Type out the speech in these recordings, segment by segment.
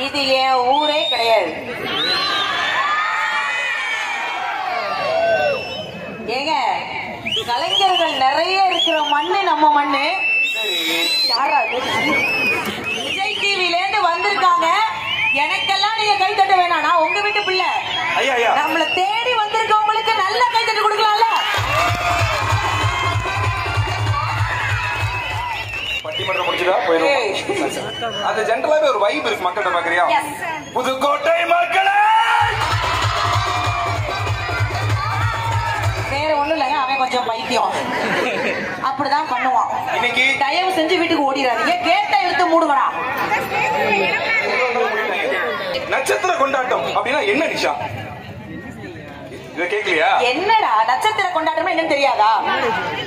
இது என் ஊரே கிடையாது. ஏங்க, கலைஞர்கள் நிறைய இருக்கிற மண்ணு நம்ம மண்ணு. யாராவது விஜய் டிவில இருந்து வந்திருக்காங்க. எனக்கெல்லாம் நீங்க கை தட்ட வேணாம், நான் உங்க வீட்டு பிள்ளை. நம்மள தேடி வந்திருக்கவங்களுக்கு நல்ல கை தட்டு கொடுக்கலாம்ல. பட்டிமன்றம் முடிச்சுட்டா போயிடும். அது ஜென்ரலாவே ஒரு வைப் இருக்கு மக்கள்கிட்ட. பாக்குறியா? புதுக்கோட்டை மக்களே, வேற ஒண்ணும் இல்லைங்க, அவன் கொஞ்சம் பைத்தியம், அப்படிதான் பண்ணுவான். இன்னைக்கு தயவு செஞ்சு வீட்டுக்கு ஓடிடாதீங்க, கேட்ட இழுத்து மூடுங்கடா. நட்சத்திர கொண்டாட்டம் அப்படின்னா என்ன நிஷா? கேக்கலையா? என்னடா நட்சத்திர கொண்டாட்டமா என்னன்னு தெரியாதா?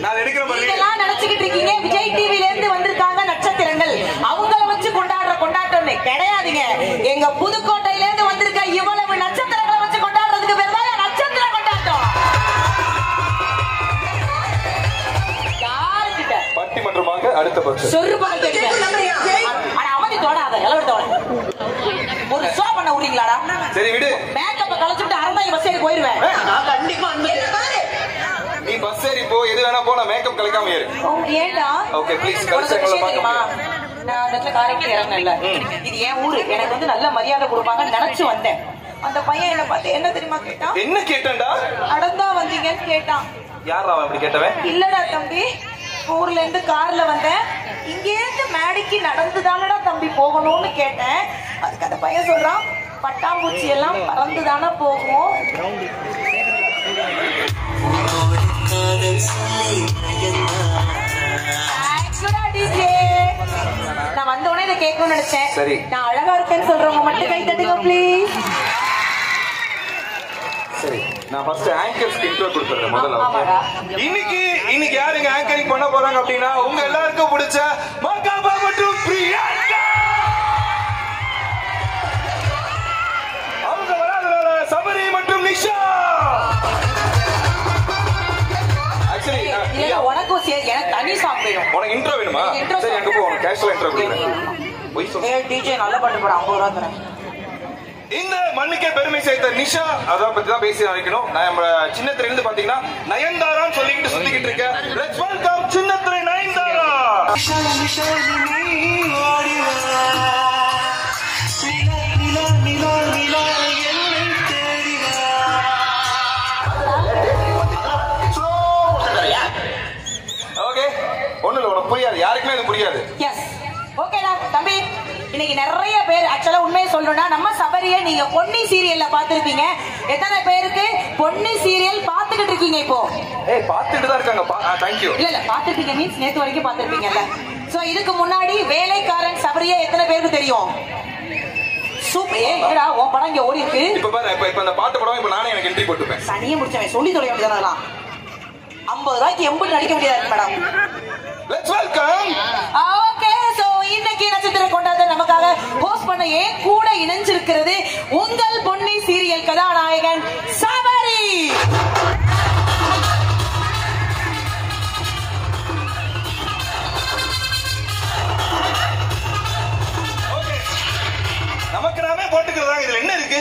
நான் எடுக்கிற நீங்கெல்லாம் நினைச்சுக்கிட்டு இருக்கீங்க விஜய் டிவில இருந்து வந்திருக்காங்க நட்சத்திரங்கள், அவங்கள வச்சு கொண்டாடுற கொண்டாட்டம்னு கிடையாதுங்க. எங்க புதுக்கோட்டையில இருந்து வந்திருக்க இவ்வளவு நட்சத்திரங்களை வச்சு கொண்டாடுறதுக்கு பேர் தான் நட்சத்திர கொண்டாட்டம். யாருக்கிட்ட பட்டிமன்றமாக அடுத்த பட்சம் சொருபாக அவதி தோடாத எலவட்டோட ஒரு ஷோ பண்ண விடுறீங்களாடா? சரி விடு, மேக்கப்ப கலச்சுட்டு அரந்தாய் பஸ் ஏறி போயிருவேன். நீ பஸ் ஏறி போ, எது வேணா போ, நான் மேக்கப் கலக்காம ஏறு. ஏண்டா? ஓகே ப்ளீஸ் கல்ச்சர்ல பாக்கமா. நான் அந்த காரைக்குடி இறங்கல. இது என் ஊரு, எனக்கு வந்து நல்ல மரியாதை கொடுப்பாங்கன்னு நினைச்சு வந்தேன். அந்த பையன் என்ன பார்த்து என்ன தெரியுமா கேட்டான்? என்ன கேட்டேன்டா? அடந்தா வந்தீங்கன்னு கேட்டான். யாரா அவன் அப்படி கேட்டவன்? இல்லடா தம்பி, ஊர்ல இருந்து கார்ல வந்தேன், இங்கே இருந்து மேடைக்கு நடந்துதானடா தம்பி போகணும்னு கேட்டேன். அதுக்கு அந்த பையன் சொல்றான், பட்டாம்பூச்சி எல்லாம் பறந்துதானே போகும். நான் வந்த உடனே இதை கேட்கணும்னு நினைச்சேன். சரி, நான் அழகா இருக்கேன்னு சொல்றவங்க மட்டும் கை தட்டுங்க ப்ளீஸ். சரி, நான் ஃபர்ஸ்ட் ஆங்கர்ஸ்க்கு இன்ட்ரோ கொடுத்துறேன் முதல்ல. இன்னைக்கு யாருங்க ஆங்கரிங் பண்ண போறாங்க அப்படின்னா, உங்க எல்லாருக்கும் பிடிச்ச மகாபா மற்றும் பிரியங்கா. அவங்க வராதனால சபரி மற்றும் நிஷா. ஆக்சுவலி உனக்கும் எனக்கு தனி சாங் வேணும். உனக்கு இன்ட்ரோ வேணுமா? சரி, எனக்கு போ, உனக்கு கேஷுவல் இன்ட்ரோ கொடுக்குறேன். டிஜே நல்லா பாட்டு போற 50 ரூபா தரேன். இந்த மண்ணுக்கே பெருமை சேர்த்த நிஷா அத பத்தி தான் பேசி நினைக்கணும். நம்ம சின்னத்திரை இருந்து பாத்தீங்கன்னா நயன்தாரான்னு சொல்லிக்கிட்டு சுத்திக்கிட்டு இருக்கேன். லெட்ஸ் வெல்கம் சின்னத்திரை நயன்தாரா. ஓகே, ஒண்ணுல உனக்கு புரியாது, யாருக்குமே அது புரியாது. எஸ் ஓகேடா தம்பி. இன்னைக்கு நிறைய பேர் ஆக்சுவலா உண்மையை சொல்லணும்னா, நம்ம சபரியை நீங்க பொன்னி சீரியல்ல பாத்துருப்பீங்க. எத்தனை பேருக்கு பொன்னி சீரியல் பாத்துக்கிட்டு இருக்கீங்க இப்போ? பாத்துட்டு தான் இருக்காங்க. Thank you. இல்ல பாத்துருப்பீங்க மீன்ஸ் நேத்து வரைக்கும் பாத்துருப்பீங்கல்ல. சோ இதுக்கு முன்னாடி வேலைக்காரன் சபரியை எத்தனை பேருக்கு தெரியும்? சூப்பர். ஏடா உன் படம் இங்க ஓடி இருக்கு. இப்ப பாரு, இப்ப அந்த பாட்டு படம் இப்ப நானே எனக்கு என்ட்ரி போட்டுப்பேன். சனியே முடிச்சவன் சொல்லி தொலைய வேண்டியதா? 50 ரூபாய்க்கு எம்புட்டு நடிக்க முடியாது இருக்கு madam. Let's welcome. Okay, so இன்னைக்கு நட்சத்திர கொண்டாட்டம் நமக்காக ஹோஸ்ட் பண்ண ஏன் கூட இணைஞ்சிருக்கிறது உங்கள் பொன்னி சீரியல் கதாநாயகன் சபரி. நமக்கு நாமே போட்டுக்கிறதா, இதுல என்ன இருக்கு?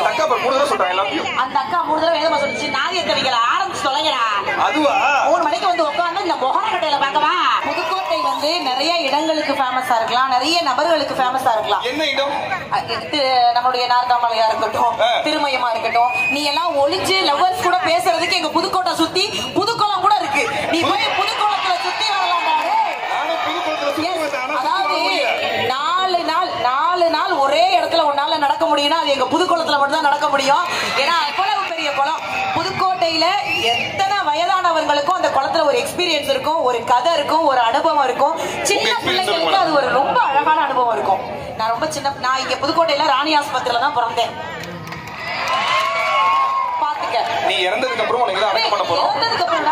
அக்கா 3 தடவை சொல்றாங்க. அந்த அக்கா 3 தடவை வேகமா சொல்லிச்சு. நாகேந்திர வைக்கல ஆரம்பிச்சு தொலைங்கடா. அதுவா 3 மணிக்கு வந்து உட்கார்ந்து இந்த மொகரக்கட்டையில பார்க்கவா? புதுக்கோட்டை வந்து நிறைய இடங்களுக்கு ஃபேமஸா இருக்கலாம், நிறைய நபர்களுக்கு ஃபேமஸா இருக்கலாம். என்ன இடம்? நம்மளுடைய நார்காமலையா இருக்கட்டும், திருமயமா இருக்கட்டும். நீ எல்லாம் ஒளிஞ்சு லவ்வர்ஸ் கூட பேசுறதுக்கு எங்க புதுக்கோட்டை சுத்தி புதுக்குளம் கூட இருக்கு. நீ போய் புதுக்குளத்துல சுத்தி வரலாம்டா. அதாவது 4 நாள் ஒரே இடத்துல உன்னால நடக்க முடியும்னா அது எங்க புதுக்குளத்துல மட்டும் தான் நடக்க முடியும். ஏன்னா அவ்வளவு பெரிய குளம். புதுக்கோட்டையில எத்தனை வயதானவர்களுக்கும் அந்த குளத்துல ஒரு எக்ஸ்பீரியன்ஸ் இருக்கும், ஒரு கதை இருக்கும், ஒரு அனுபவம் இருக்கும். சின்ன பிள்ளைங்களுக்கு அது ஒரு ரொம்ப அழகான அனுபவம் இருக்கும். நான் இங்க புதுக்கோட்டையில ராணி ஆஸ்பத்திரியில தான் பிறந்தேன். பாத்துக்க. நீ இறந்ததுக்கு அப்புறம் உனக்கு அடக்கம் பண்ண போறோம். இறந்ததுக்கு அப்புறம்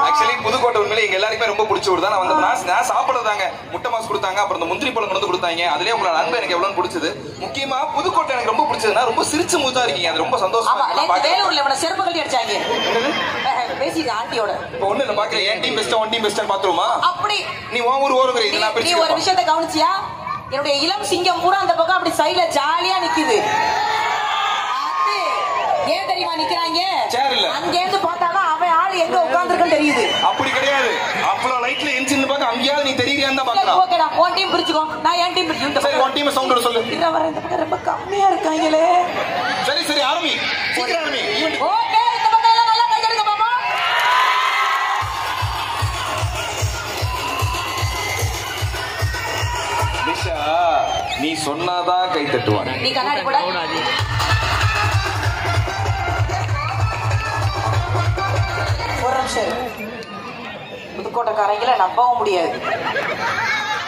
ஆக்சுவலி புதுக்கோட்டை உண்மையிலே எங்க எல்லாருக்குமே ரொம்ப பிடிச்ச ஊர் தான். நான் சாப்பிடுறதாங்க முட்டை மாஸ் கொடுத்தாங்க, அப்புறம் இந்த முந்திரி பழம் கொண்டு கொடுத்தாங்க. அதுலயே உங்களோட அன்பு எனக்கு எவ்வளவு பிடிச்சது. முக்கியமா புதுக்கோட்டை எனக்கு ரொம்ப பிடிச்சதுன்னா ரொம்ப சிரிச்சு மூத்தா இருக்கீங்க. அது ரொம்ப சந்தோஷமா. வேலூர்ல இவனை செருப்பு கட்டி அடிச்சாங்க. பேசிட்டு ஆண்டியோட இப்ப ஒண்ணு இல்ல பாக்கல, என் டீம் பெஸ்டா ஒன் டீம் பெஸ்டா பாத்துருமா? அப்படி நீ உன் ஊர் ஓரங்கற இது நான் நீ ஒரு விஷயத்தை கவனிச்சியா? என்னுடைய இளம் சிங்கம் பூரா அந்த பக்கம் அப்படி சைடுல ஜாலியா நிக்குது. ஏன் தெரியுமா நிக்கிறாங்க? அங்க இருந்து பார்த்தாதான் அவன் ஆளு எங்க உட்கார்ந்திருக்குன்னு தெரியுது. அப்படி கிடையாது, அவ்வளவு லைட்ல என்ஜின் பாக்க அங்கேயாவது நீ தெரியுறியான்னு தான் பாக்குறேன். ஓகேடா, ஒன் டீம் பிரிச்சுக்கோ, நான் என் டீம் பிரிச்சு. சரி, ஒன் டீம் சவுண்ட் சொல்லு. இந்த வர இந்த பக்கம் ரொம்ப கம்மியா இருக்காங்களே. சரி சரி, ஆரம்பி, சீக்கிரம் ஆரம்பி. ஓகே, இந்த பக்கம் எல்லாம் நல்லா கை தட்டுங்க பாப்பா. நிஷா, நீ சொன்னாதான் கை தட்டுவாங்க. நீ கண்ணாடி போட. ஒரு நிமிஷம். புதுக்கோட்டைக்காரங்களை நம்பவும் முடியாது.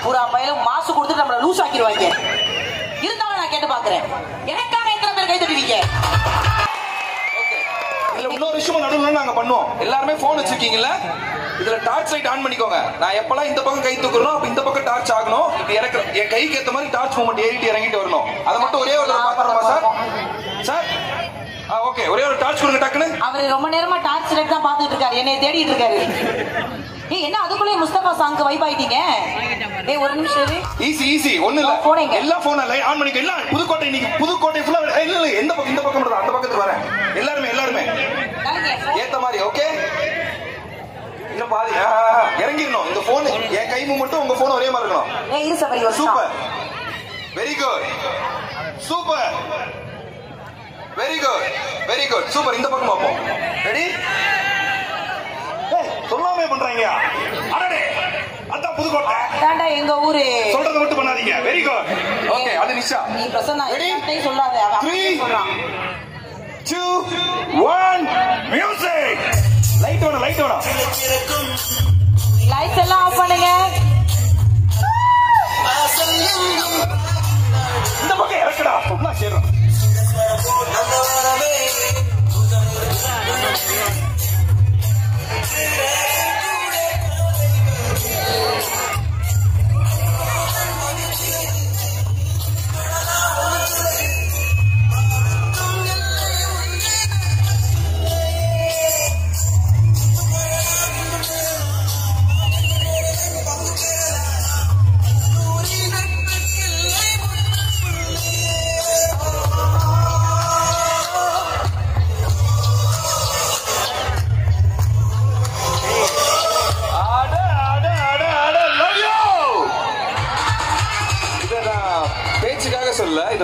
பூரா பயிலும் மாசு கொடுத்துட்டு நம்மள லூஸ் ஆக்கிடுவாங்க. இருந்தாலும் நான் கேட்டு பாக்குறேன், எனக்காக எத்தனை பேர் கை தட்டுவீங்க? இதுல இன்னொரு விஷயம் நடுவுல நாங்க பண்ணுவோம். எல்லாருமே போன் வச்சிருக்கீங்கல்ல, இதுல டார்ச் லைட் ஆன் பண்ணிக்கோங்க. நான் எப்பெல்லாம் இந்த பக்கம் கை தூக்குறோம், அப்ப இந்த பக்கம் டார்ச் ஆகணும். இப்படி இறக்குற என் கைக்கு ஏத்த மாதிரி டார்ச் மூவ்மெண்ட் ஏறிட்டு இறங்கிட்டு வரணும். அதை மட்டும் ஒரே ஒரு பாத்துறோமா சார்? சார் ஓகே, ஒரே ஒரு டார்ச் கொடுங்க டக்குன்னு. அவர் ரொம்ப நேரமா டார்ச் லைட் தான் பாத்துட்டு இருக்காரு, என்னை தேடிட்டு இருக்காரு. என்ன அதுக்குள்ளே முஸ்தபா சாங்க்கு வைப் ஆயிட்டீங்க? ஒரு நிமிஷம். ஈஸி ஈஸி, ஒண்ணு இல்ல. போனீங்க எல்லா போன் லைட் ஆன் பண்ணிக்க. எல்லாம் புதுக்கோட்டை, இன்னைக்கு புதுக்கோட்டை ஃபுல்லா இல்ல இல்ல, இந்த பக்கம் இந்த பக்கம் அந்த பக்கத்துக்கு வரேன். எல்லாருமே ஏத்த மாதிரி. ஓகே, இந்த பாதி இறங்கிடணும். இந்த போன் என் கை மூவ்மெண்ட்டும் உங்க போன் ஒரே மாதிரி இருக்கணும். Super, very good, super, very good, very good, super. இந்த பக்கம் பார்ப்போம். ரெடி? சொல்லாமே பண்றாங்க. அடடே, அதான் புதுக்கோட்டை தாண்டா எங்க ஊரு. சொல்றத மட்டும் பண்ணாதீங்க. Very good. ஓகே, அது நிஷா. நீ பிரசன்னா ரெடி சொல்லாத. 3 2 1 மியூசிக். லைட் வேணும், லைட் வேணும். லைட்ஸ் எல்லாம் ஆஃப் பண்ணுங்க. இந்த பக்கம் இறக்குடா, சொன்னா சேரும்.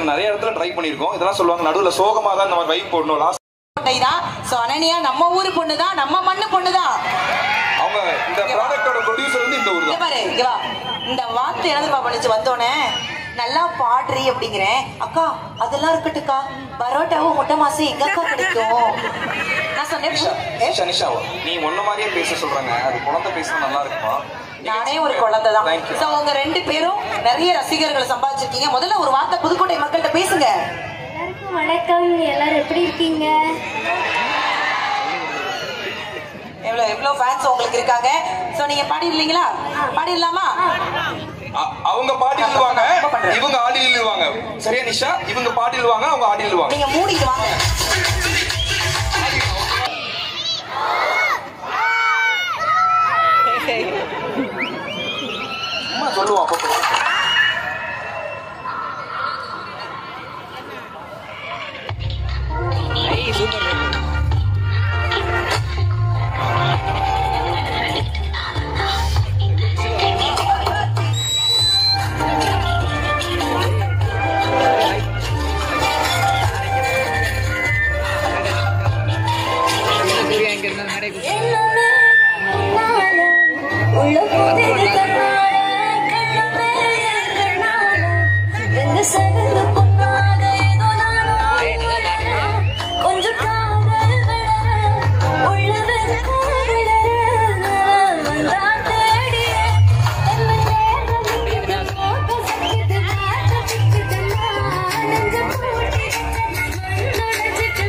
நிறைய இடத்துல ட்ரை பண்ணிருக்கோம். இதெல்லாம் சொல்லுவாங்க நடுவுல சோகமா தான் நம்ம வைப் போடணும். லாஸ்ட் தான் சோ அனன்யா நம்ம ஊரு பொண்ணு தான், நம்ம மண்ணு பொண்ணு தான். அவங்க இந்த ப்ராடக்ட்டோட ப்ரொடியூசர் வந்து இந்த ஊர் தான். பாரு இங்க வா. இந்த வார்த்தை என்னதுப்பா பண்ணிச்சு வந்தோனே, நல்லா பாடுறீ அப்படிங்கிறேன். அக்கா அதெல்லாம் இருக்கட்டுக்கா, பரோட்டாவும் முட்டை மாசம் எங்கக்கா கிடைக்கும்? நான் சொன்னேன் நிஷா, நீ ஒன்ன மாதிரியே பேச சொல்றாங்க. அது குழந்தை பேசினா நல்லா இருக்குமா? நானே ஒரு குழந்தை தான். சோ உங்க 2 பேரும் நிறைய ரசிகர்களை சம்பாதிச்சிருக்கீங்க. முதல்ல ஒரு வார்த்தை புதுக்கோட்டை மக்கள்கிட்ட பேசுங்க. எல்லாருக்கும் வணக்கம். எல்லாரும் எப்படி இருக்கீங்க? எவ்வளவு ஃபேன்ஸ் உங்களுக்கு இருக்காங்க. சோ நீங்க பாடிடலீங்களா? பாடிடலாமா? அவங்க பாடிடுவாங்க, இவங்க ஆடிடுவாங்க. சரியா நிஷா? இவங்க பாடிடுவாங்க, அவங்க ஆடிடுவாங்க. நீங்க மூடிட்டு வாங்க. சும்மா சொல்லுவோம் அப்போ. உள்ள போதேதி கண்ணால கண்ணமே கண்ணால எங்க சகல பொண்ணாக ஏதோ நானும் கொஞ்சம் காதல் வளர உள்ளவன் காதலர வந்தா தேடிய என்ன நேரம் போட்ட சக்கிட்டு காத்திட்டு நெஞ்ச போட்டி நுழைச்சிட்டு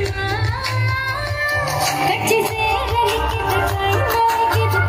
கட்சி சேர நிக்கிட்டு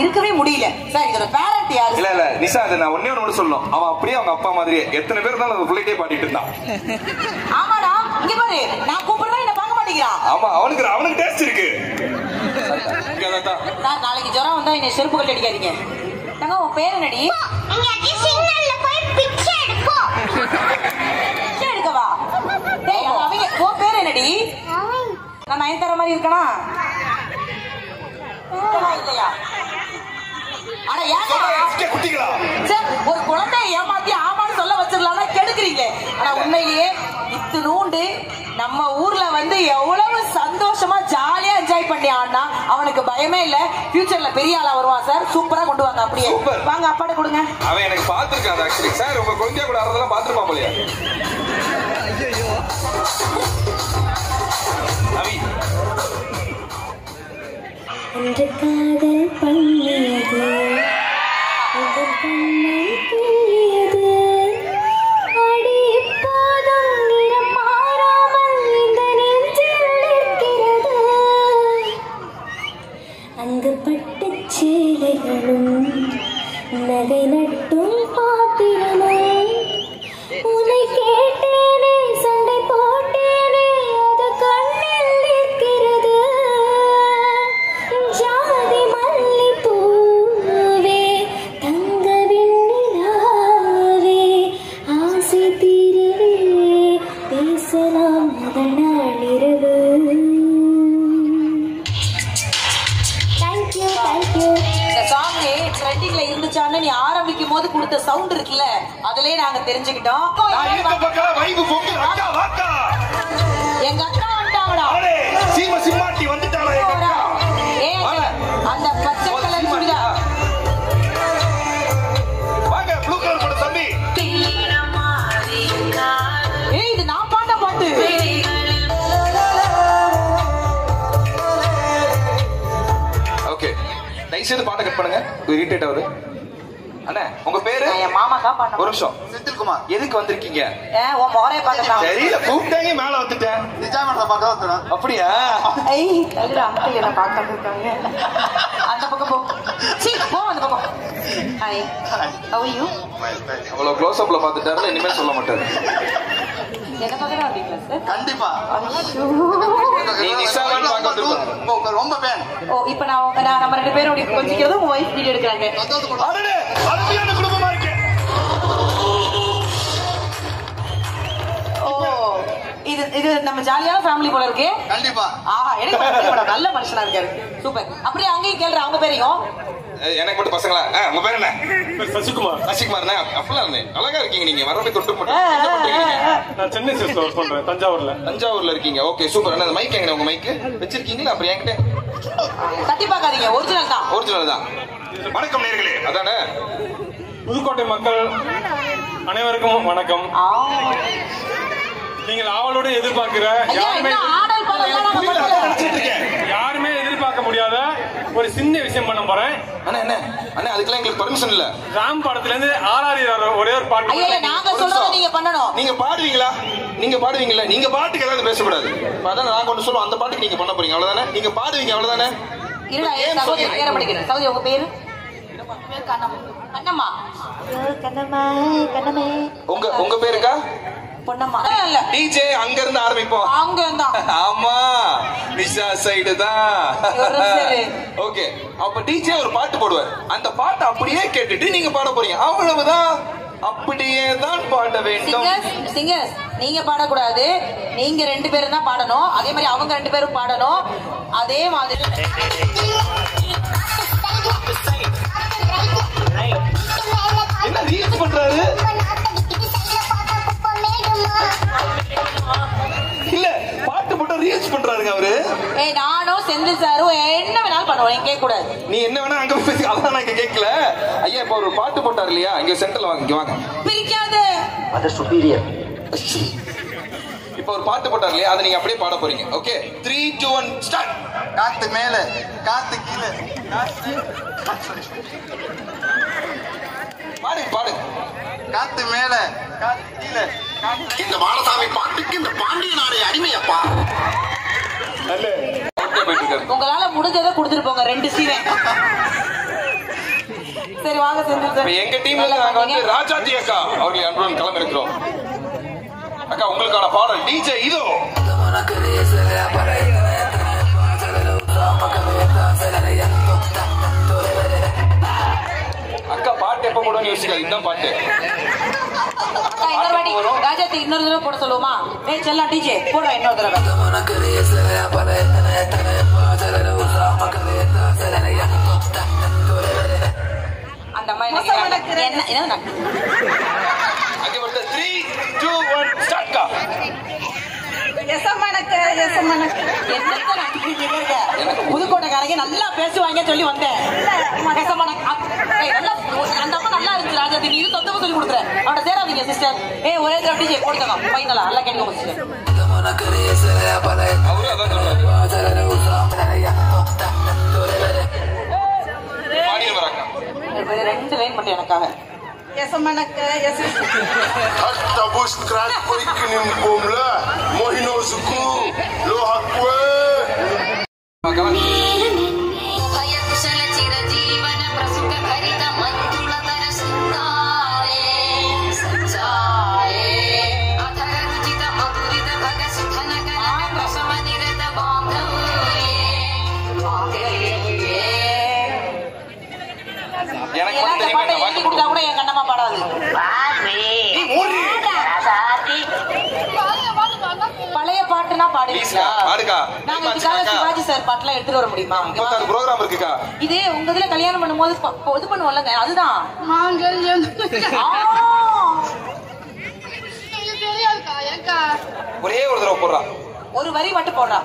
இருக்கவே முடியல சார். இதோட பேரண்ட் யாரு? இல்ல இல்ல நிஷா, அது நான் ஒண்ணே ஒண்ணு சொல்லணும். அவன் அப்படியே அவங்க அப்பா மாதிரியே எத்தனை பேர் இருந்தாலும் அந்த பிள்ளைக்கே பாடிட்டு இருந்தான். ஆமாடா, இங்க பாரு, நான் கூப்பிடுறேன் என்ன பார்க்க மாட்டேங்கிறான். ஆமா, அவனுக்கு டேஸ்ட் இருக்கு. சார், நாளைக்கு ஜுரம் வந்தா என்ன செருப்பு கட்டி அடிக்காதீங்க. தங்க, உன் பேர் என்னடி? சிக்னல்ல போய் பிச்சை எடுப்போம். பிச்சை எடுக்கவா? டேய், அவங்க உன் பேர் என்னடி? நான் நயன்தாரா மாதிரி இருக்கனா? ஒரு குழந்தை ஏமாத்தி ஆமான்னு சொல்ல வச்சிடலாம் கெடுக்கிறீங்க. ஆனா உண்மையிலேயே இத்தினூண்டு நம்ம ஊர்ல வந்து எவ்வளவு சந்தோஷமா ஜாலியா என்ஜாய் பண்ணி ஆனா அவனுக்கு பயமே இல்ல. ஃபியூச்சர்ல பெரிய ஆளா வருவான் சார். சூப்பரா கொண்டு வாங்க. அப்படியே வாங்க, அப்பாட்ட கொடுங்க. அவன் எனக்கு பாத்துருக்கான் ஆக்சுவலி சார். உங்க குழந்தைய கூட அதெல்லாம் பாத்துருப்பான் போலயா? அந்த காதல் பண்ணியது அந்த கண்ணை கிள்ளியது அடி இப்போதும் நிறம் மாறாமல் இந்த நெஞ்சில் நிற்கிறது. அங்கு பட்டுச் சேலைகளும் நகை நட்டும் பாத்திரமும் உன்னை கேட்டேனே, சண்டை போட்டேனே, அது கண்ணில் நிற்கிறது. ஜாதி மல்லிப்பூவே, தங்க வெண்ணிலாவே, ஆசை தீரவே பேசலாம் முதல் நாள் இரவு. Thank you thank you. இந்த சாங் ட்ரெண்டிங்ல இருந்துச்சான்னு நீ ஆரம்பிக்கும் போது கொடுத்த சவுண்ட் இருக்குல்ல, அதுலயே நாங்க தெரிஞ்சுக்கிட்டோம். எங்க அக்கா வந்துட்டாங்கடா. செய்து பாட்டை கட் பண்ணுங்க. இரிட்டேட் ஆகுது. அண்ணா உங்க பேரு? என் மாமா தான் பண்ண. ஒரு நிமிஷம். செந்தில்குமார். எதுக்கு வந்திருக்கீங்க? உன் முகரைய பார்க்கலாம். தெரியல, கூப்பிட்டாங்க மேல வந்துட்டேன். நிஜாமட பார்க்க வந்தேன். அப்படியா? ஐய் தல்ற அங்கிள் என்ன பார்க்க வந்திருக்காங்க. அந்த பக்கம் போ. சீ போ அந்த பக்கம். ஹாய். How are you? அவ்வளவு க்ளோஸ் அப்ல பார்த்துட்டாருல, இனிமே சொல்ல மாட்டாரு. என்ன பார்க்கறா வந்தீங்களா சார்? கண்டிப்பா. நீ நிசாவான் பார்க்க வந்திருக்க. ரொம்ப ஃபேன். ஓ இப்போ நான் நம்ம ரெண்டு பேரும் கொஞ்சிக்கிறது உங்க வைஃப் வீடியோ எடுக்கறாங்க. அடடே அருமையான குடும்பமா இருக்கு. ஓ இது நம்ம ஜாலியான ஃபேமிலி போல இருக்கு. கண்டிப்பா. எனக்கு நல்ல மனுஷனா இருக்காரு. சூப்பர். அப்படியே அங்கேயும் கேளுற அவங்க பேரையும். எனக்கு மட்டும் பசங்களா? உங்க பேர் என்ன? சசிகுமார். சசிகுமார்னா அப்பலாம் இருந்தேன். அழகா இருக்கீங்க நீங்க. வரவே தொட்டு போட்டு. நான் சென்னை சிஸ்டர் ஒர்க் பண்றேன். தஞ்சாவூர்ல இருக்கீங்க. Okay super. அந்த மைக் எங்க? உங்க மைக் வச்சிருக்கீங்களா? அப்புறம் என்கிட்ட தட்டி பார்க்காதீங்க. ஒரிஜினல் தான். ஒரிஜினல் தான். வணக்கம் நேயர்களே. அதானே புதுக்கோட்டை மக்கள் அனைவருக்கும் வணக்கம். நீங்கள் ஆவலோடு எதிர்பார்க்கிற யாருமே எதிர்பார்க்க முடியாத ஒரு சின்ன விஷயம் பண்ண போறேன். என்ன அதுக்கெல்லாம் எங்களுக்கு பர்மிஷன் இல்ல. ராம் படத்துல இருந்து ஆர்ஆர் ஒரே ஒரு பாட்டு நாங்க சொல்றத நீங்க பண்ணணும். நீங்க பாடுவீங்களா? நீங்க பாட்டுக்கு ஏதாவது பேசக்கூடாது. அதான் நாங்க ஒண்ணு சொல்லுவோம். அந்த பாட்டுக்கு நீங்க பண்ண போறீங்க அவ்வளவுதானே? நீங்க பாடுவீங்க அவ்வளவுதானே? உங்க பேரு? கண்ணம்மா. உங்க பேருக்கா? பொன்னம்மா. டிஜே அங்க இருந்து ஆரம்பிப்போம். அங்க இருந்தா. ஆமா நிஷா சைடு தான். ஓகே அப்ப டிஜே ஒரு பாட்டு போடுவார். அந்த பாட்டை அப்படியே கேட்டுட்டு நீங்க பாட போறீங்க. அவ்வளவுதான். அப்படியே தான் பாட வேண்டும். சிங்கர்ஸ் நீங்க பாடக்கூடாது. நீங்க ரெண்டு பேரும் தான் பாடணும். அதே மாதிரி அவங்க ரெண்டு பேரும் பாடணும். அதே மாதிரி என்ன ரீல்ஸ் பண்றாரு? இல்ல பாட்டு போட்டு ரீல்ஸ் பண்றாருங்க அவரு. நானும் செந்தில் சாரும் என்ன வேணாலும் பண்ணுவோம். கேட்க கூடாது. நீ என்ன வேணா அங்க பேசி. அதான் நான் கேட்கல. ஐயா இப்ப ஒரு பாட்டு போட்டாரு இல்லையா? இங்க சென்டர்ல வாங்க. பிரிக்காது. அது சுப்பீரியர். இப்ப ஒரு பாட்டு போட்டாரு இல்லையா? அதை நீங்க அப்படியே பாட போறீங்க. Okay 3 2 1 start. காத்து மேல காத்து கீழே. பாடு. காத்து மேல காத்து கீழே. இந்த மாலசாமி பாட்டுக்கு இந்த பாண்டிய நாடு அடிமையப்பா. உங்களால முடிஞ்சதை கொடுத்துட்டு போங்க. 2 சீரன். சரி வாங்க செந்தில். எங்க டீம்ல நாங்க வந்து ராஜாஜி அக்கா அவர்களை அன்புடன் களம் இருக்கிறோம். அக்கா உங்களுக்கான பாடல் டிஜே இதோ. அக்கா பாட்டு எப்ப போடுவோம்னு யோசிக்காது. இதுதான் பாட்டு. ராஜாத்தி இன்னொரு தடவை போட சொல்லுவோமா? செல்லாம் டிஜே போட இன்னொரு தடவை. அந்த அம்மா என்ன 3 2 1 ஸ்டார்ட் கா. புதுக்கோட்டைக்காரங்க நல்லா பேசுவாங்க சொல்லி வந்தேன். அந்த அம்மா நல்லா இருந்துச்சு ராஜாத்தி. நீ இது சொந்தமா சொல்லி கொடுக்குற. அவட சேராதீங்க சிஸ்டர். ஒரே தடவை டிஜே போடுங்க. ஃபைனலா நல்லா கேட்டுக்கோங்க சிஸ்டர். அவரு அதான் சொன்னாரு. பாடிய வராங்க. 2 லைன் மட்டும் எனக்காக. Tabus krat poikinim kumla mohino suku lo hakwe. கூட என் கண்ணம்மா பாடாது. பழைய பாட்டுனா பாடுவீங்களா? நாங்க இதுக்காக சிவாஜி சார் பாட்டுலாம் எடுத்துட்டு வர முடியுமா? ப்ரோகிராம் இருக்குக்கா. இது உங்க இதுல கல்யாணம் பண்ணும்போது இது பண்ணுவோம்லங்க. அதுதான் ஒரே ஒரு தடவை போடுறா. ஒரு வரி மட்டும் போடுறா.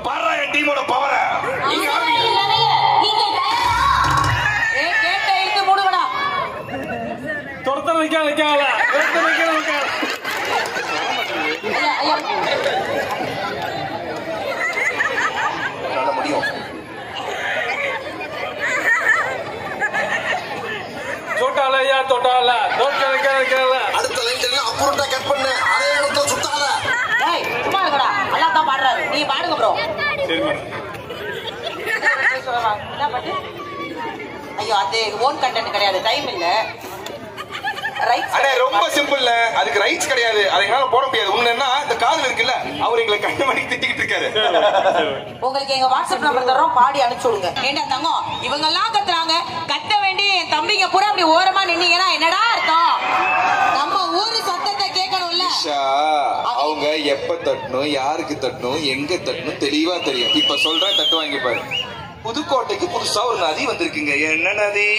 பாரா என் டீமோட பவர. துரத்த வைக்காத குருட்டை கட் பண்ணு அதே இடத்துல சுத்தாத. டேய் சும்மா இருக்கடா. நல்லா தான் பாடுறாரு. நீ பாடுங்க ப்ரோ. சரி மேடம். என்ன பாட்டு? ஐயோ அது ஓன் கண்டென்ட் கிடையாது. டைம் இல்ல. ரைட். அண்ணே ரொம்ப சிம்பிள்ல. அதுக்கு ரைட்ஸ் கிடையாது. அதை எங்களால போட முடியாது. உண்மைன்னா இந்த காதல் இருக்குல்ல அவர் எங்களை கண்ண மணி திட்டிக்கிட்டு இருக்காரு. உங்களுக்கு எங்க வாட்ஸ்அப் நம்பர் தரோம். பாடி அனுப்பிச்சு விடுங்க. ஏண்டா தங்கம் இவங்க எல்லாம் கத்துறாங்க. கத்த வேண்டிய என் தம்பிங்க பூரா அப்படி ஓரமா நின்னீங்கன்னா என்னடா அர்த்தம்? நம்ம ஊரு சத்தத்தை கேட்கணும்ல. அவங்க எப்ப தட்டணும் யாருக்கு தட்டணும் எங்க தட்டணும் தெளிவா தெரியும். இப்ப சொல்ற தட்டு வாங்கி பாரு. புதுக்கோட்டைக்கு புதுசா ஒரு நதி வந்திருக்குங்க. என்ன நதி?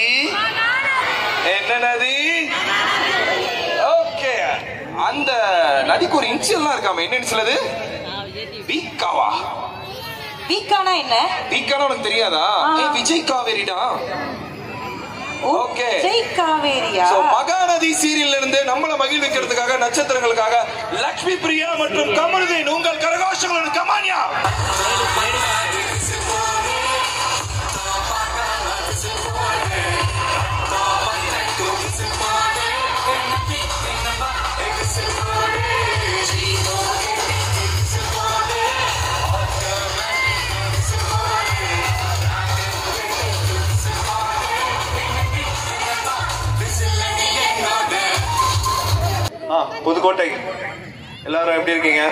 என்ன நதி? ஓகே அந்த நதிக்கு ஒரு இன்சியல்லாம் இருக்காம. என்ன இன்சியல் அது? வீக்காவா? வீக்கானா என்ன? வீக்கானா உனக்கு தெரியாதா? விஜய் காவேரிடா. ஓகே விஜய் காவேரியா? மகாநதி சீரியல்ல இருந்து நம்மள மகிழ்விக்கிறதுக்காக நட்சத்திரங்களுக்காக லட்சுமி பிரியா மற்றும் கமருதீன் உங்கள் கரகோஷங்களுடன் கமானியா. புதுக்கோட்டை எல்லாரும் எப்படி இருக்கீங்க?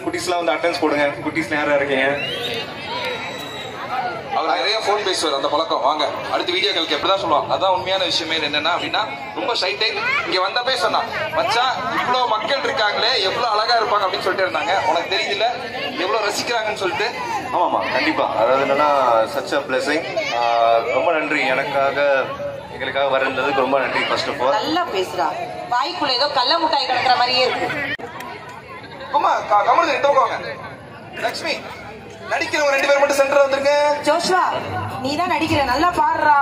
குட்டீஸ்லாம் வந்து அட்டென்ஸ் போடுங்க. குட்டீஸ் நேரம் இருக்கீங்க. அவர் நிறைய போன் பேசுவார். அந்த பழக்கம் வாங்க அடுத்த வீடியோக்களுக்கு எப்படிதான் சொல்லுவாங்க. அதான் உண்மையான விஷயமே. என்னன்னா அப்படின்னா ரொம்ப ஷைட்டை இங்க வந்தப்பே சொன்னா மச்சான் இவ்வளவு மக்கள் இருக்காங்களே எவ்வளவு அழகா இருப்பாங்க அப்படின்னு சொல்லிட்டு இருந்தாங்க. உனக்கு தெரியுதுல எவ்வளவு ரசிக்கிறாங்கன்னு சொல்லிட்டு. ஆமாமா கண்டிப்பா. அதாவது என்னன்னா சச் அ பிளெஸிங். ரொம்ப நன்றி எங்களுக்காக வரதுக்கு ரொம்ப நன்றி. ஃபர்ஸ்ட் ஆஃப் ஆல் நல்லா பேசுறா. வாய்க்குள்ள ஏதோ கள்ள முட்டாய் கிடக்குற மாதிரியே இருக்கு. அம்மா கமருதீன் தோக்குவாங்க. லட்சுமி நடிக்கிறவங்க 2 பேர் மட்டும் சென்டர் வந்திருக்க. ஜோஷ்வா நீ தான் நடிக்கிற. நல்லா பாடுறா.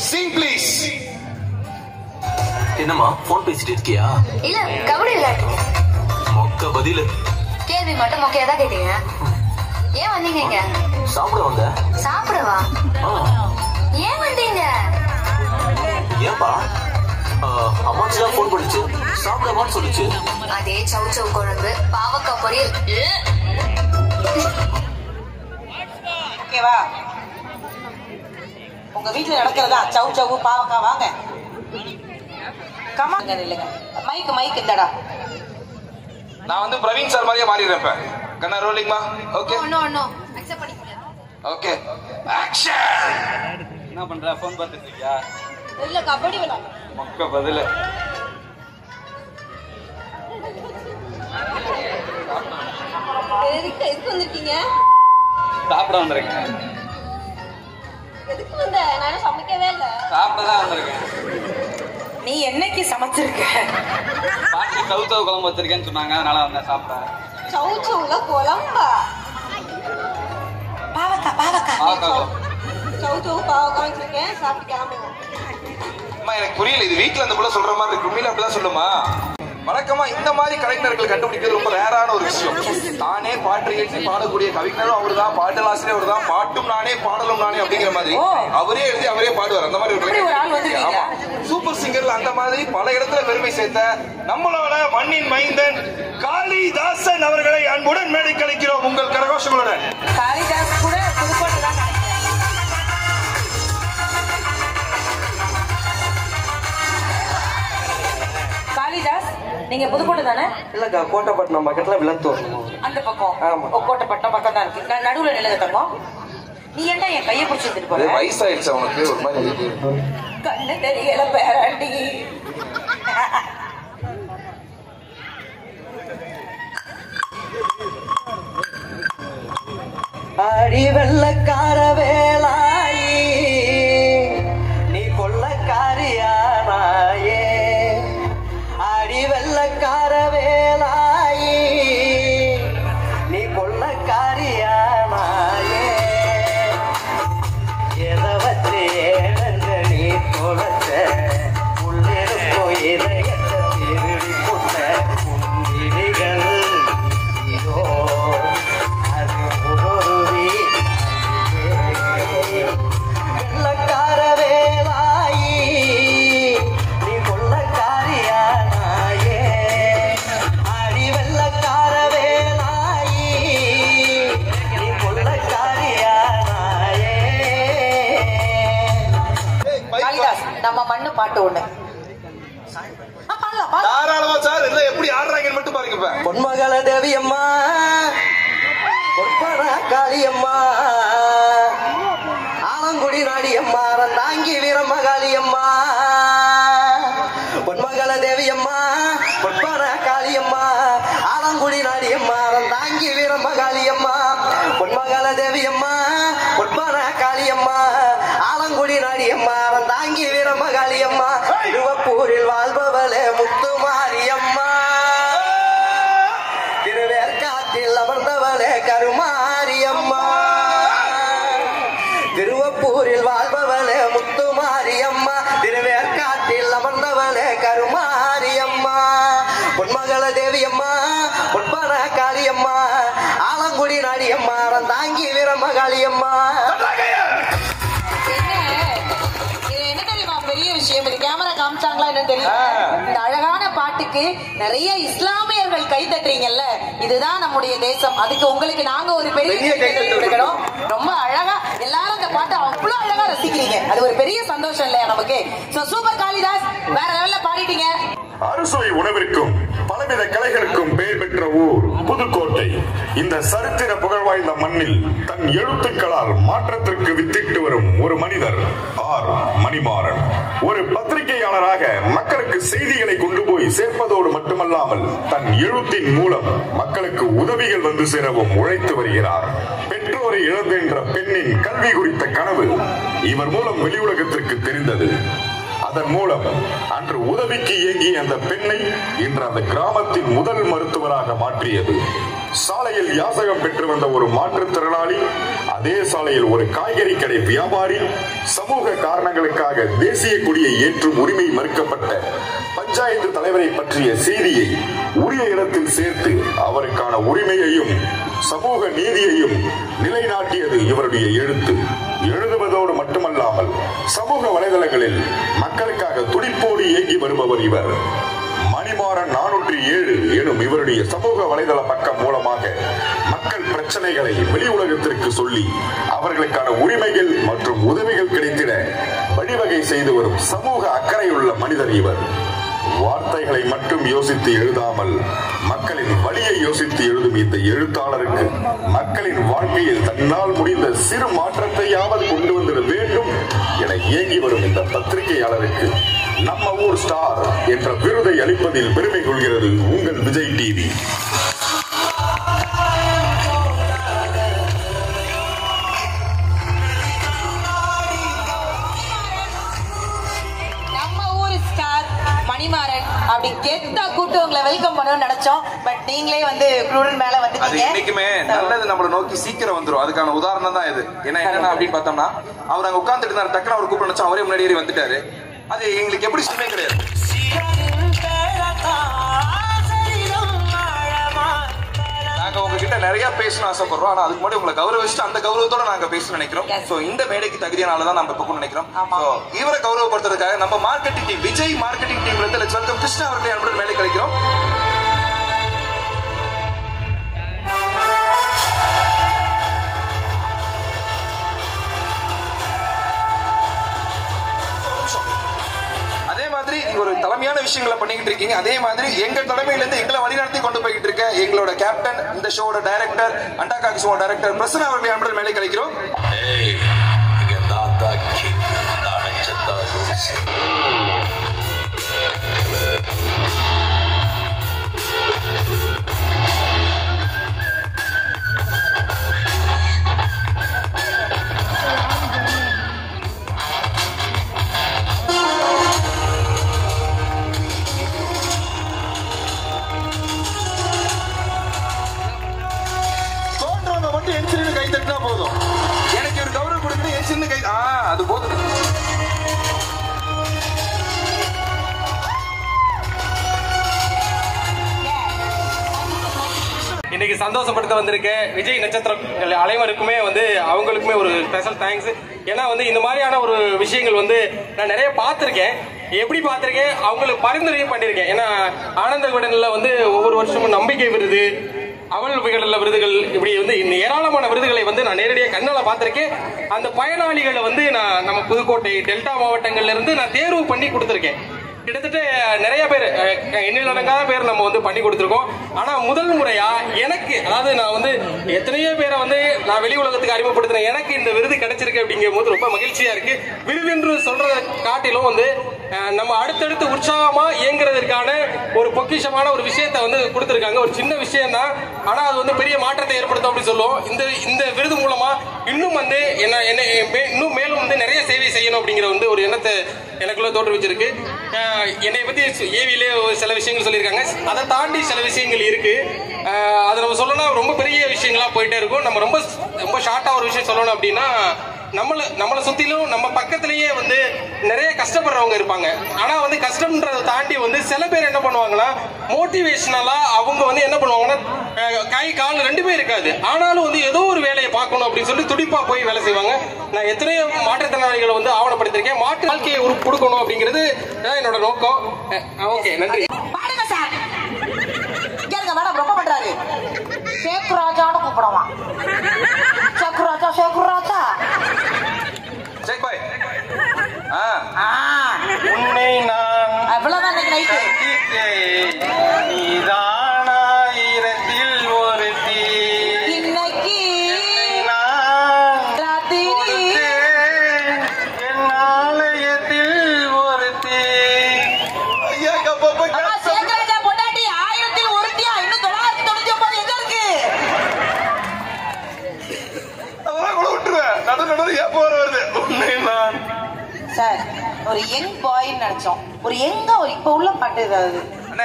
சிங் ப்ளீஸ். என்னம்மா போன் பேசிட்டு இருக்கியா? இல்ல கபடி விளையாட்டு. மொக்க பதில். கேள்வி மட்டும் மொக்கையா தான் கேட்டீங்க. ஏன் வந்தீங்க இங்க? சாப்பிட வந்த. சாப்பிடவா? ஏன் வந்தீங்க? ஏன்பா அம்மாச்சி தான் போன் பண்ணிச்சு சாப்பிடவான்னு சொல்லிச்சு. அதே சவு சவு குழம்பு பாவக்காய் பொரியல். ஓகேவா? உங்க வீட்டுல நடக்கிறதா சவு சவு பாவக்காய். வாங்க கமாங்க இல்லைங்க. மைக் இந்தடா. நான் வந்து பிரவீன் சார் மாதிரியே மாறிடுறேன் இப்ப. கண்ணா ரோலிங்மா. ஓகே நோ அக்செப்ட் பண்ணிக்கங்க. Okay action. என்ன பண்ற? போன் பார்த்துட்டு இருக்கியா? இல்ல கபடி விளையாடு. மொக்க பதில். எதுக்கு வந்திருக்கீங்க? சாப்பிட வந்திருக்கேன். எதுக்கு வந்த? நானும் சமைக்கவே இல்ல. சாப்பிட தான் வந்திருக்கேன். நீ என்னைக்கு சமைச்சிருக்க? பாட்டி கவுத்தவு குழம்பு வச்சிருக்கேன்னு சொன்னாங்க. அதனால வந்தேன் சாப்பிட. சவு சவுல குழம்பா? பாவக்காய். சவு சவு பாவக்காய் வச்சிருக்கேன். சாப்பிட்டு கிளம்புங்க. அம்மா எனக்கு புரியல. இது வீட்டுல அந்த புள்ள சொல்ற மாதிரி இருக்கு. உண்மையில அப்படிதான் சொல்லுமா? வழக்கமா இந்த மாதிரி கலைஞர்கள் கண்டுபிடிக்கிறது ரொம்ப ரேரான ஒரு விஷயம். தானே பாட்டு எழுதி பாடக்கூடிய கவிஞரும் அவருதான், பாடலாசிரியர் அவருதான், பாட்டும் நானே பாடலும் நானே அப்படிங்கிற மாதிரி அவரே எழுதி அவரே பாடுவார். அந்த மாதிரி ஒரு ஆமா சூப்பர் சிங்கர்ல அந்த மாதிரி பல இடத்துல பெருமை சேர்த்த நம்மளோட மண்ணின் மைந்தன் காளிதாசன் அவர்களை அன்புடன் மேடை கலைக்கிறோம் உங்கள் கரகோஷங்களுடன். காளிதாஸ் கூட புதுக்கோட்டை தான். காளிதாஸ் நீங்க புதுக்கோட்டை தானே? இல்லக்கா கோட்டைப்பட்டினம் பக்கத்துல விளத்தூர். அந்த பக்கம் கோட்டைப்பட்டினம் பக்கம் தான் இருக்கு. நான் நடுவுல நிலங்க தங்கம். நீ ஏன்டா என் கையை பிடிச்சி எடுத்துட்டு போற? வயசாயிடுச்சு அவனுக்கு ஒரு மாதிரி கண்ணு தெரியல பேராண்டி. அடி வெள்ளக்கார வேலாயி நீ கொள்ளக்காரியானாயே. அடி வெள்ளக்கார வேலாயி நீ கொள்ளக்காரியானாயே. எதை வச்சு ஏழங்க நீ தொலைச்ச உள்ளிருக்கோ இதயத்தை திருடி போட்ட விழிகள் இதோ அது உணர்வி மண்ணு பாட்டு ஒண்ணு தாராளமா சார். இல்ல எப்படி ஆடுறாங்கன்னு மட்டும் பாருங்க. இப்ப பொன்மகள தேவி அம்மா, பொற்பன காளியம்மா, ஆலங்குடி நாடியம்மா, தாங்கி வீரமகாளியம்மா. பொன்மகள தேவி அம்மா, பொற்பன காளியம்மா, ஆலங்குடி நாடியம்மா, தாங்கி வீரமகாளியம்மா. பொன்மகள தேவி அம்மா, பொற்பன காளியம்மா, ஆலங்குடி நாடியம்மா, தாங்கி வீரமகாளியம்மா. திருவப்பூரில் வாழ்பவளே முத்துமாரியம்மா, திருவேற்காட்டில் அமர்ந்தவளே கருமாரியம்மா. திருவப்பூரில் வாழ்பவளே முத்துமாரியம்மா, திருவேற்காட்டில் அமர்ந்தவளே கருமாரியம்மா. பொன்மகள தேவியம்மா, பொற்பன காளியம்மா, ஆலங்குடி நாடியம்மா, தாங்கி வீரமகாளியம்மா. பெரிய விஷயம். இது கேமரா காமிச்சாங்களா என்னன்னு தெரியல. இந்த அழகான பாட்டுக்கு நிறைய இஸ்லாமியர்கள் கை தட்டுறீங்கல்ல, இதுதான் நம்முடைய தேசம். அதுக்கு உங்களுக்கு நாங்க ஒரு பெரிய கை தட்டு கொடுக்கணும். ரொம்ப அழகா எல்லாரும் இந்த பாட்டை அவ்வளவு அழகா ரசிக்கிறீங்க. அது ஒரு பெரிய சந்தோஷம் இல்லையா நமக்கு? சூப்பர் காளிதாஸ், வேற லெவல்ல பாடிட்டீங்க. அறுசுவை உணவிற்கும் பலவித கலைகளுக்கும் பெயர் பெற்ற ஊர் புதுக்கோட்டை. இந்த சரித்திர புகழ் வாய்ந்த மண்ணில் தன் எழுத்துக்களால் மாற்றத்திற்கு வித்திட்டு வரும் ஒரு மனிதர் ஆர் மணிமாறன். ஒரு பத்திரிகையாளராக மக்களுக்கு செய்திகளை கொண்டு போய் சேர்ப்பதோடு மட்டுமல்லாமல் தன் எழுத்தின் மூலம் மக்களுக்கு உதவிகள் வந்து சேரவும் உழைத்து வருகிறார். பெற்றோரை இழந்தென்ற பெண்ணின் கல்வி குறித்த கனவு இவர் மூலம் வெளியுலகத்திற்கு தெரிந்தது. அதன் மூலம் அன்று உதவிக்கு ஏங்கிய அந்த பெண்ணை இன்று அந்த கிராமத்தின் முதல் மருத்துவராக மாற்றியது. சாலையில் யாசகம் பெற்று வந்த ஒரு மாற்றுத்திறனாளி அதே சாலையில் ஒரு காய்கறி கடை வியாபாரி, சமூக காரணங்களுக்காக தேசிய கொடியை ஏற்றும் உரிமை மறுக்கப்பட்ட பஞ்சாயத்து தலைவரை பற்றிய செய்தியை உரிய இடத்தில் சேர்த்து அவருக்கான உரிமையையும் சமூக நீதியையும் நிலைநாட்டியது இவருடைய எழுத்து. எழுதுவதோடு மட்டுமல்லாமல் சமூக வலைதளங்களில் மக்களுக்காக துடிப்போடு இயங்கி வருபவர் இவர். மணிமாறன் 407 எனும் இவருடைய சமூக வலைதள பக்கம் மூலமாக மக்கள் பிரச்சனைகளை வெளி உலகத்திற்கு சொல்லி அவர்களுக்கான உரிமைகள் மற்றும் உதவிகள் கிடைத்திட வழிவகை செய்து வரும் சமூக அக்கறையுள்ள மனிதர் இவர். வார்த்தைகளை மட்டும் யோசித்து எழுதாமல் மக்களின் வழியை யோசித்து எழுதும் இந்த எழுத்தாளருக்கு மக்களின் வாழ்க்கையில் தன்னால் முடிந்த சிறு மாற்றத்தையாவது கொண்டு வந்துட வேண்டும் என இயங்கி வரும் இந்த பத்திரிகையாளருக்கு நம்ம ஊர் ஸ்டார் என்ற விருதை அளிப்பதில் பெருமை கொள்கிறது உங்கள் விஜய் டிவி. மணிமாறன் அப்படி கெத்தா கூப்பிட்டு உங்களை வெல்கம் பண்ணணும்னு நினைச்சோம். பட் நீங்களே வந்து குரூரன் மேல வந்துட்டீங்க. இன்னைக்குமே நல்லது நம்மள நோக்கி சீக்கிரம் வந்துரும். அதுக்கான உதாரணம் தான் இது. ஏன்னா என்ன அப்படின்னு பார்த்தோம்னா, அவர் அங்க உட்கார்ந்துட்டு இருந்தாரு, டக்குனு அவர் கூப்பிட்டு நினைச்சா அவரே முன்னாடி ஏறி வந்துட்டாரு. அது எங்களுக்கு எப்படி சுமே கிடையாது. நாங்க உங்ககிட்ட நிறைய பேசணும் ஆசைப்படுறோம். ஆனா அதுக்கு முன்னாடி உங்களை கௌரவிச்சுட்டு அந்த கௌரவத்தோட நாங்க பேச நினைக்கிறோம். சோ இந்த மேடைக்கு தகுதியான ஆளு தான் நம்ம இப்ப நினைக்கிறோம். இவரை கௌரவப்படுத்துறதுக்காக நம்ம மார்க்கெட்டிங் டீம், விஜய் மார்க்கெட்டிங் டீம்ல இருந்து லெட்ஸ் வெல்கம் கிருஷ்ணா அவர்களை அன்புடன் மேடை கழிக்கிறோம். அதே மாதிரி நீங்க ஒரு தலைமையான விஷயங்களை பண்ணிக்கிட்டு இருக்கீங்க. அதே மாதிரி எங்க தலைமையில இருந்து எங்களை வழிநடத்தி கொண்டு போய்கிட்டு இருக்க எங்களோட கேப்டன், இந்த ஷோட டைரக்டர், அண்டா காக்கி ஷோட டைரக்டர் பிரசன்னா அவர்களை அன்புடன் மேடை கழிக்கிறோம். கை தட்டினா போதும். எனக்கு ஒரு கௌரவம் கொடுக்கணும், என் சின்ன கை அது போதும். இன்னைக்கு சந்தோஷப்படுத்த வந்திருக்க விஜய் நட்சத்திரம் அனைவருக்குமே வந்து அவங்களுக்குமே ஒரு ஸ்பெஷல் தேங்க்ஸ். ஏன்னா வந்து இந்த மாதிரியான ஒரு விஷயங்கள் வந்து நான் நிறைய பார்த்துருக்கேன். எப்படி பார்த்துருக்கேன், அவங்களுக்கு பரிந்துரையும் பண்ணியிருக்கேன். ஏன்னா ஆனந்த விகடனில் வந்து ஒவ்வொரு வருஷமும் நம்பிக்கை விருது, அவல் விகடல விருதுகள், இப்படி வந்து ஏராளமான விருதுகளை வந்து நான் நேரடியாக கண்ணால பார்த்திருக்கேன். அந்த பயனாளிகளை வந்து நான் நம்ம புதுக்கோட்டை டெல்டா மாவட்டங்கள்ல இருந்து நான் தேர்வு பண்ணி கொடுத்துருக்கேன். கிட்டத்தட்ட நிறைய பேர், எண்ணில் அடங்காத பேர் நம்ம வந்து பண்ணி கொடுத்துருக்கோம். ஆனா முதல் முறையா எனக்கு, அதாவது நான் வந்து எத்தனையோ பேரை வந்து நான் வெளி உலகத்துக்கு அறிமுகப்படுத்தினேன். எனக்கு இந்த விருது கிடைச்சிருக்கு அப்படிங்கும் போது ரொம்ப மகிழ்ச்சியா இருக்கு. விருதுன்று சொல்றதை காட்டிலும் வந்து நம்ம அடுத்தடுத்து உற்சாகமா இயங்குறதுக்கான ஒரு பொக்கிஷமான ஒரு விஷயத்தை வந்து கொடுத்துருக்காங்க. ஒரு சின்ன விஷயம் தான், ஆனா அது வந்து பெரிய மாற்றத்தை ஏற்படுத்தும் அப்படின்னு சொல்லுவோம். இந்த விருது மூலமா இன்னும் வந்து இன்னும் மேலும் வந்து நிறைய சேவை செய்யணும் அப்படிங்கிற வந்து ஒரு எண்ணத்தை எனக்குள்ள தோற்றுவிச்சிருக்கு. என்னை பத்தி ஏவிலே சில விஷயங்கள் சொல்லியிருக்காங்க. அதை தாண்டி சில விஷயங்கள் இருக்கு. அதை நம்ம சொல்லணும், ரொம்ப பெரிய விஷயங்களா போயிட்டே இருக்கும். நம்ம ரொம்ப ரொம்ப ஷார்ட்டா ஒரு விஷயம் சொல்லணும் அப்படின்னா, நம்மளை சுத்திலும் நம்ம பக்கத்திலேயே வந்து நிறைய கஷ்டப்படுறவங்க இருப்பாங்க. ஆனா வந்து கஷ்டம்ன்றதை தாண்டி வந்து சில பேர் என்ன பண்ணுவாங்கன்னா, மோட்டிவேஷனலா அவங்க வந்து என்ன பண்ணுவாங்கன்னா, கை கால் ரெண்டுமே இருக்காது, ஆனாலும் வந்து ஏதோ ஒரு வேலையை பார்க்கணும் அப்படின்னு சொல்லி துடிப்பா போய் வேலை செய்வாங்க. நான் எத்தனையோ மாற்றுத்திறனாளிகளை வந்து ஆவணப்படுத்திருக்கேன். மாற்று வாழ்க்கையை கொடுக்கணும் அப்படிங்கிறது என்னோட நோக்கம். ஓகே, நன்றி. பாடுங்க சார். கேளுங்க மேடம், ரொம்ப பண்றாரு. சேக்குராஜான்னு கூப்பிடுவான். சேக்குராஜா, சேக்குராஜா. செக் பாய். உன்னை நான் அவ்வளவுதான் நைட்டு. நீதானாயிரத்தில் ஒருத்தி. இன்னைக்கு என் ஆலயத்தில் ஒருத்தி. சேக்குராஜா பொண்டாட்டி 1000 ஒருத்தியா? இன்னும் 999 எங்க இருக்கு? அதெல்லாம் கூட விட்டுருவேன். நடு ஏப்ப வருது. உன்னை நான் சார் ஒரு யங் பாய் நினைச்சோம். ஒரு எங்க ஒரு இப்ப உள்ள பாட்டு ஏதாவது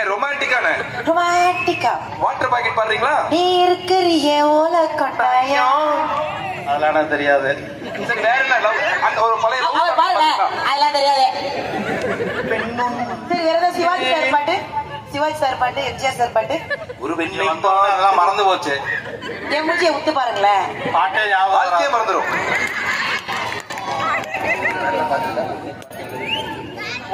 ரொமான்டிக்கான ரொமான்டிக்கா வாட்டர் பாக்கெட் பாடுறீங்களா? நீ இருக்கிறிய ஓல கொட்டாயம். அதெல்லாம் தெரியாது. சரி, வேற என்ன அந்த ஒரு பழைய பாருங்க, அதெல்லாம் தெரியாது. சரி, வேற ஏதாவது சிவாஜி சார் பாட்டு, சிவாஜி சார் பாட்டு, எம்ஜிஆர் சார் பாட்டு. ஒரு வெண்ணி அதெல்லாம் மறந்து போச்சு. என் மூஞ்சியை உத்து பாருங்களேன், பாட்டே வாழ்க்கையே மறந்துடும்.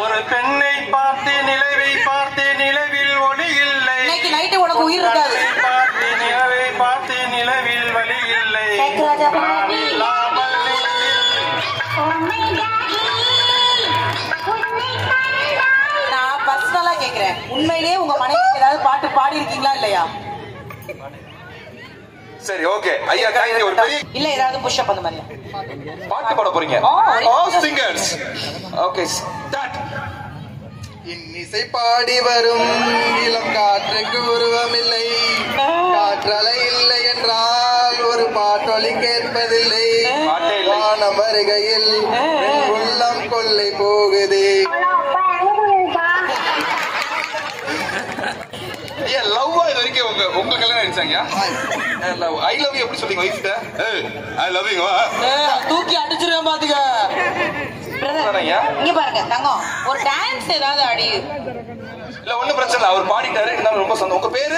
ஒரு பெண்ணை பார்த்து நிலவை பார்த்து நிலவில் ஒளி இல்லை. இன்னைக்கு நைட்டு உனக்கு உயிர் இருக்காது. பார்த்து நிலவை பார்த்து நிலவில் வழி இல்லை. நான் பர்சனலா கேக்குறேன், உண்மையிலேயே உங்க மனைவிக்கு ஏதாவது பாட்டு பாடி இருக்கீங்களா இல்லையா? சரி, ஓகே ஐயா, தேங்க் யூ. ஒரு பெரிய இல்ல ஏதாவது புஷ் அப் அந்த மாதிரி பாட்டு பாட போறீங்க? சிங்கர்ஸ். Okay, start. இன்னிசை பாடி வரும் இளம் காற்றுக்கு உருவமில்லை, காற்றலை இல்லை என்றால் ஒரு பாட்டொலி கேட்பதில்லை. வானம் வருகையில் உள்ளம் கொள்ளை போகுதே. ஐயா, லவ்வா இது வரைக்கும் உங்க கல்யாணம் ஆயிடுச்சாங்க? ஐ லவ் யூ எப்படி சொல்றீங்க வைஃப்ட்ட? I love you. தூக்கி அடிச்சிருவேன் பாத்துக்க. இங்க பாருங்க தங்கம், ஒரு டான்ஸ் ஏதாவது ஆடி. இல்ல ஒண்ணும் பிரச்சனை இல்ல, அவர் பாடிட்டாரு, இருந்தாலும் ரொம்ப சந்தோஷம். உங்க பேரு?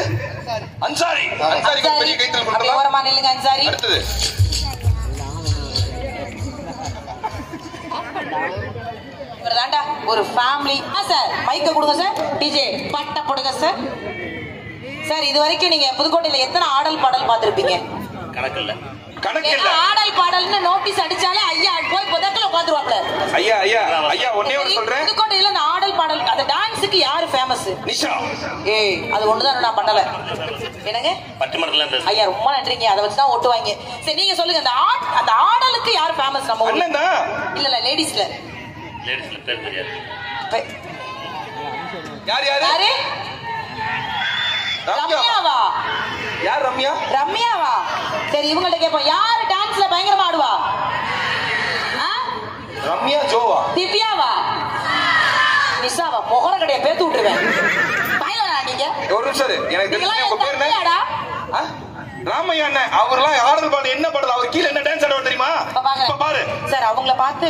அன்சாரி. அன்சாரிக்கு பெரிய கைத்தல் கொடுக்கலாம். ஓரமா நில்லுங்க அன்சாரி. அடுத்தது இவர்தான்டா ஒரு ஃபேமிலி. சார் மைக்க கொடுங்க சார். டிஜே பட்ட போடுங்க சார். சார் இது வரைக்கும் நீங்க புதுக்கோட்டையில எத்தனை ஆடல் பாடல் பார்த்திருப்பீங்க? கணக்கில்ல. ஆடல் பாடல்னு நோட்டீஸ் அடிச்சாலே ஐயா போய் புதக்கல உட்காந்துருவாப்ல. ஐயா ஐயா ஐயா, ஒன்னே ஒன்று சொல்றேன். புதுக்கோட்டையில இந்த ஆடல் பாடல் அந்த டான்ஸுக்கு யாரு ஃபேமஸ்? நிஷா. ஏய், அது ஒண்ணுதான் நான் பண்ணல. என்னங்க பட்டிமன்றத்துல ஐயா ரொம்ப நன்றிங்க, அதை வச்சுதான் ஓட்டுவாங்க. சரி நீங்க சொல்லுங்க, அந்த ஆடலுக்கு யாரு ஃபேமஸ்? நம்ம அண்ணன் தான். இல்ல லேடிஸ்ல பேர் தெரியாது. யார் யாரு? யாரு? ரம்யாவா? யார் ரம்யா? ரம்யாவா? சரி இவங்கள்ட்ட கேட்போம், யாரு டான்ஸ்ல பயங்கரமா ஆடுவா? ரம்யா ஜோவா? திவ்யாவா? நிஷாவா? முகர கடைய பேத்து விட்டுருவேன். பயலடா நீங்க. ஒரு நிமிஷம் எனக்கு தெரிஞ்ச உங்க பேர் என்ன? ராமையா அண்ணன். அவர்லாம் ஆடல் பாடு என்ன பாடல்? அவர் கீழே என்ன டான்ஸ் ஆடுவார் தெரியுமா? பாரு சார், அவங்கள பார்த்து